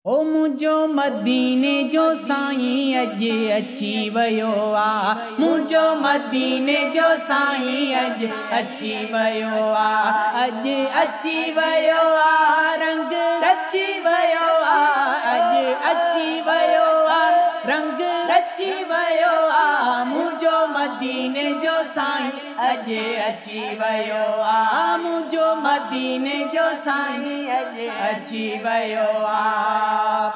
ओ मुझो मदीने जो साईं अज अची वयो आ। मुझो मदीने जो साईं अज अची वयो आ। अज अची वयो आ रंग रची वयो आ। अज अची वयो आ रंग रची वयो आ। मुझो मदीने जो साईं अज अची वयो आ। मुझो मदीने जो साईं अज अची वयो आ।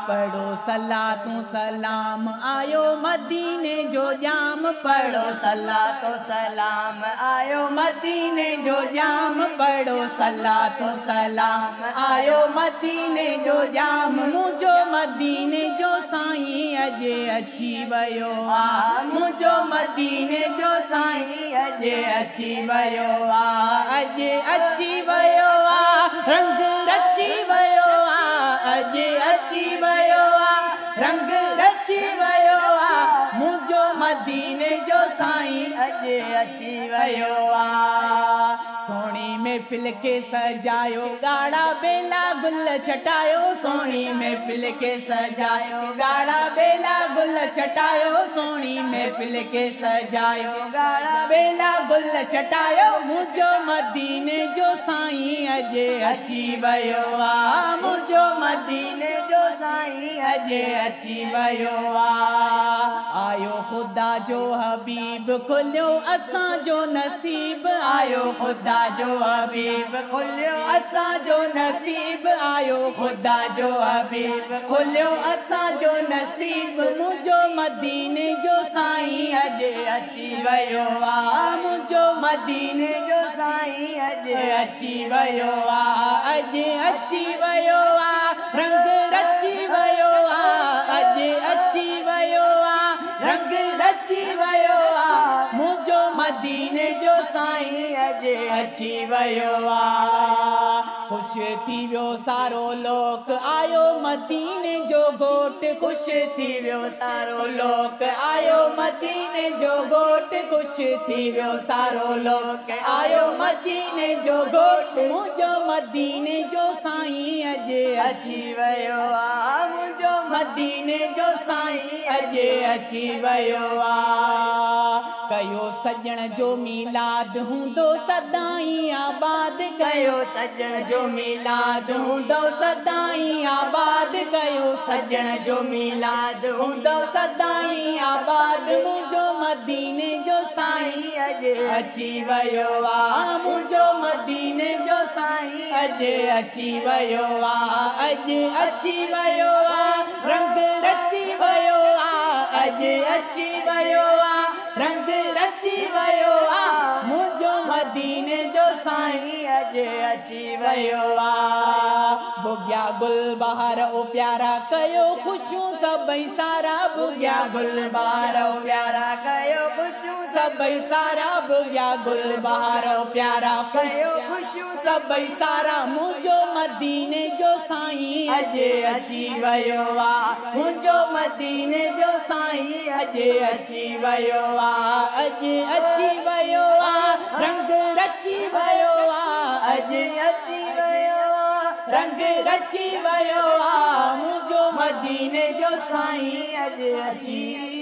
पढ़ो सलातो सलाम आयो मदीने जो जाम। पढ़ो सलातो सलाम आयो मदीने जो जाम। पढ़ो सलातो सलाम आयो मदीने जो जाम। मुझो मदीने जो साईं अज अची वयो आ। मुझो मदीने जो साईं अज अची वयो आ। अज अची वयो आ रंग रची वयो आ। अज अची वयो आ रंग रची वयो आ। मुझो मदीने जो साईं अज अची वयो आ। सोणी महफिल के सजायो गाड़ा बेला गुल छटायो। सोणी महफिल के सजायो गाड़ा बेला गुल छटायो। सोणी महफिल के सजायो गाड़ा बेला गुल छटायो। मुझो मदीने जो साईं अज अची वयो आ। मुझो मदीने जो साईं अज अची वयो आ। आयो खुदा जो हबीब खुलियो असां जो नसीब। आयो खुदा जो हबीब खुलियो असां जो नसीब। आयो खुदा जो हबीब खुलियो असां जो नसीब। मुझो मदीने जो साईं अज अची वयो आ। मुझो मदीने जो साईं अज अची वयो आ। अज अची वयो आ रंग रची वयो आ। अज अची वयो आ रंग रची वयो आ। मुझो मदीने जो साईं अज अची वयो आ। खुश थी वियो सारो लोक आयो मदीने जो घोट। खुश थी वियो सारो लोक आयो मदीने जो घोट। खुश थी वियो सारो लोक आयो मदीने जो घोट। मुझो मदीने जो साईं अज अची वयो आ। मुझो मदीने जो साईं अज अची वयो आ। कयो सजण जो मिलाद हूंदो सदाई आबाद। कयो सजण जो मिलाद हूंदो सदाई आबाद। कयो सजण जो मिलाद हूंदो सदाई आबाद। मुझो मदीने जो साईं अज अची वयो आ। मुझो मदीने जो साईं अज अची वयो आ। अज अची वयो आ रंग रची वयो आ। अज अची वयो आ रंग रची वयो आ। मुझो मदीने जो साईं अज अची वयो आ। बुग्या गुल बहार ओ प्यारा कयो खुशियूं सभई सारा। बुग्या गुल बहार ओ प्यारा कयो खुशियूं सभई सारा। बुग्या गुल बहार ओ प्यारा कयो खुशियूं सभई सारा। मुझो मदीने जो साईं अज अची वयो आ। मुझो मदीने जो साईं अज अची वयो आ। अज अची वयो आ रंग रची वयो आ। अज अची वयो आ रंग रची वयो आ। मुझो मदीने जो साईं अज अची